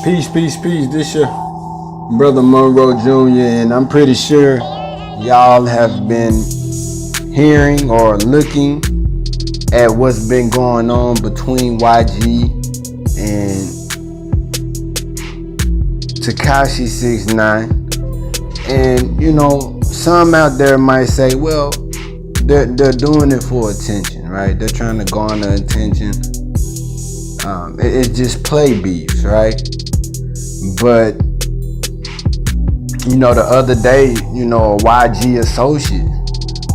Peace, peace, peace. This your brother MONROE Jr. and I'm pretty sure y'all have been hearing or looking at what's been going on between YG and Tekashi 6ix9ine. And you know, some out there might say, well, they're doing it for attention, right? They're trying to garner attention. It's just play beefs, right? But you know, the other day, you know, a YG associate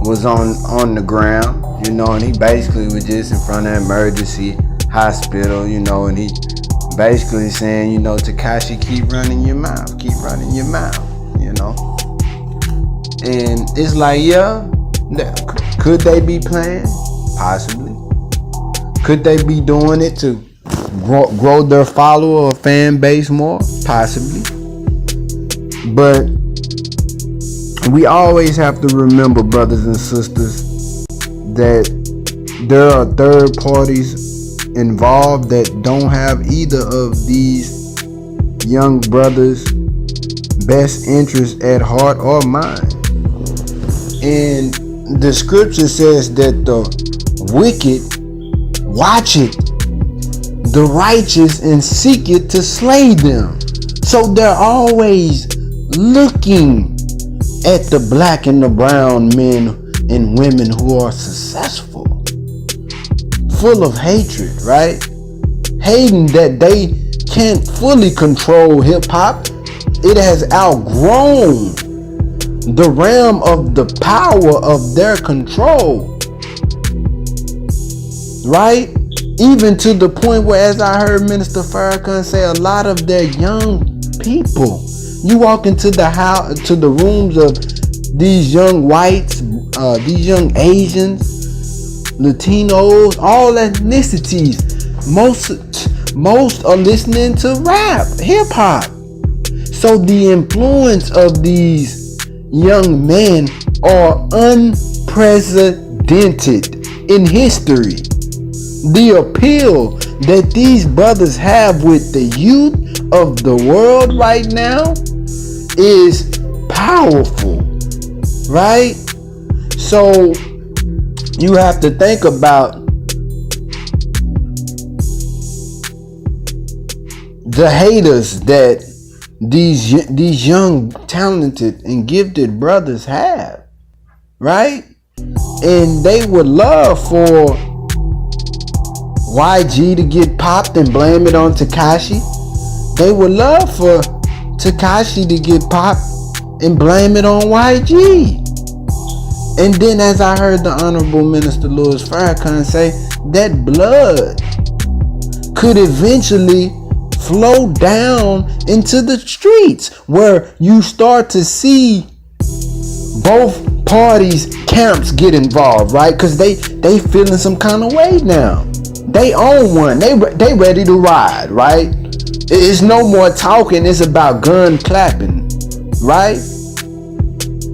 was on the ground, you know, and he basically was just in front of an emergency hospital, you know, and he basically saying, you know, Tekashi, keep running your mouth, you know. And it's like, yeah, could they be playing? Possibly. Could they be doing it to grow their follower or fan base more? Possibly. But we always have to remember, brothers and sisters, that there are third parties involved that don't have either of these young brothers' best interests at heart or mind. And the scripture says that the wicked watcheth the righteous and seeketh to slay them. So they're always looking at the black and the brown men and women who are successful, full of hatred, right? Hating that they can't fully control hip-hop. It has outgrown the realm of the power of their control, right? Even to the point where, as I heard Minister Farrakhan say, a lot of their young people, you walk into the house, to the rooms of these young whites, these young Asians, Latinos, all ethnicities, most are listening to rap, hip hop. So the influence of these young men are unprecedented in history. The appeal that these brothers have with the youth of the world right now is powerful, right? So you have to think about the haters that these young, talented, and gifted brothers have, right? And they would love for YG to get popped and blame it on Tekashi. They would love for Tekashi to get popped and blame it on YG. And then, as I heard the Honorable Minister Louis Farrakhan say, that blood could eventually flow down into the streets, where you start to see both parties' camps get involved, right? Because they feeling some kind of way now. They own one. They ready to ride, right? It's no more talking. It's about gun clapping, right?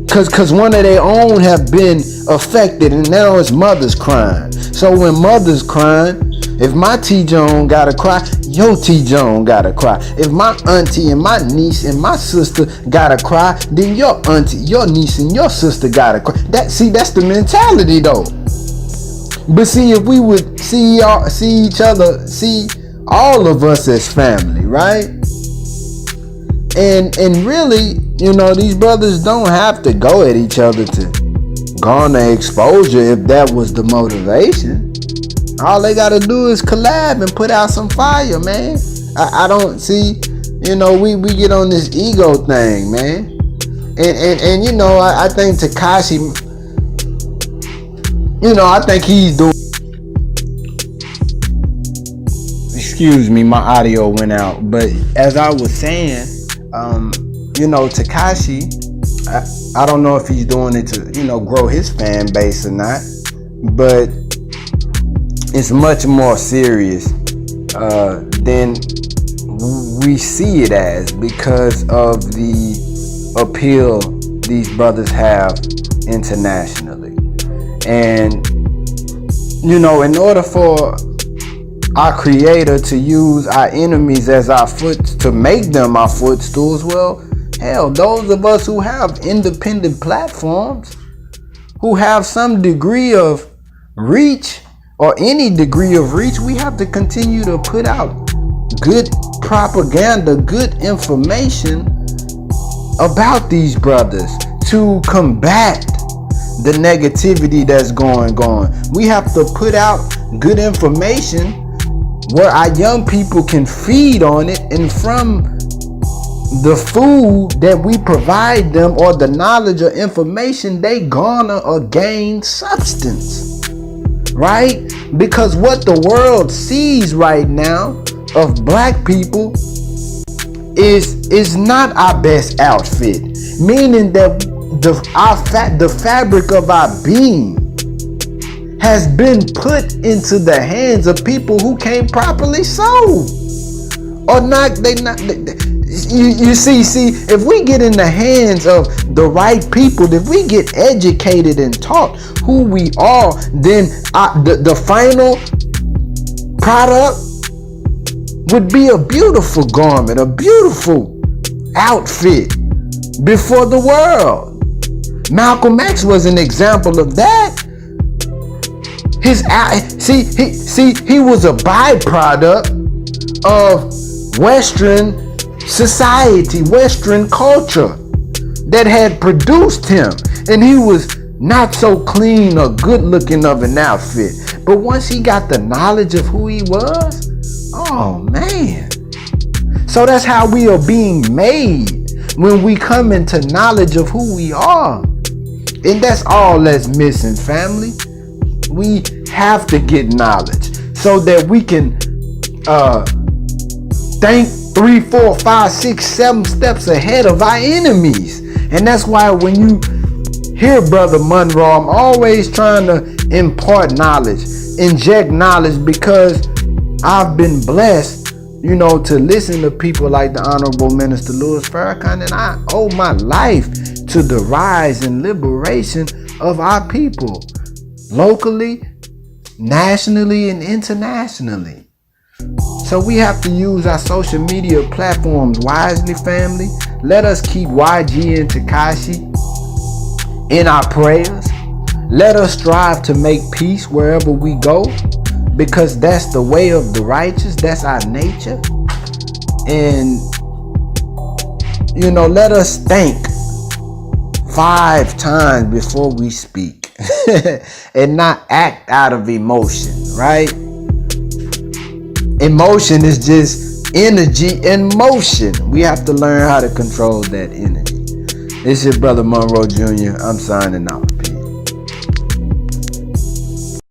Cause one of their own have been affected, and now it's mothers crying. So when mothers crying, if my T-Jone gotta cry, your T-Jone gotta cry. If my auntie and my niece and my sister gotta cry, then your auntie, your niece, and your sister gotta cry. That's the mentality though. But see, if we would see each other, see all of us as family, right? And really, you know, these brothers don't have to go at each other to garner exposure if that was the motivation. All they gotta do is collab and put out some fire, man. I don't see, you know, we get on this ego thing, man. And you know, I think Tekashi, you know, I think he's doing. Excuse me, my audio went out. But as I was saying, you know, Tekashi, I don't know if he's doing it to, you know, grow his fan base or not. But it's much more serious than we see it as, because of the appeal these brothers have internationally. And you know, in order for our creator to use our enemies as our to make them our footstools, well, hell, those of us who have independent platforms, who have some degree of reach or any degree of reach, we have to continue to put out good propaganda, good information about these brothers to combat the negativity that's going on. We have to put out good information where our young people can feed on it, and from the food that we provide them or the knowledge or information, they garner or gain substance, right? Because what the world sees right now of black people is not our best outfit, meaning that the fabric of our being has been put into the hands of people who can't properly sew, or not. You see, if we get in the hands of the right people, if we get educated and taught who we are, then the final product would be a beautiful garment, a beautiful outfit before the world. Malcolm X was an example of that. He was a byproduct of Western society, Western culture that had produced him, and he was not so clean or good looking of an outfit. But once he got the knowledge of who he was, oh man. So that's how we are being made, when we come into knowledge of who we are. And that's all that's missing, family. We have to get knowledge so that we can think 3, 4, 5, 6, 7 steps ahead of our enemies. And that's why when you hear Brother Monroe, I'm always trying to impart knowledge, inject knowledge, because I've been blessed, to listen to people like the Honorable Minister Louis Farrakhan, and I owe my life to the rise and liberation of our people, locally, nationally, and internationally. So we have to use our social media platforms wisely, family. Let us keep YG and Tekashi in our prayers. Let us strive to make peace wherever we go, because that's the way of the righteous. That's our nature. And, let us think 5 times before we speak and not act out of emotion, right? Emotion is just energy in motion. We have to learn how to control that energy. It's your brother Monroe Jr. I'm signing out.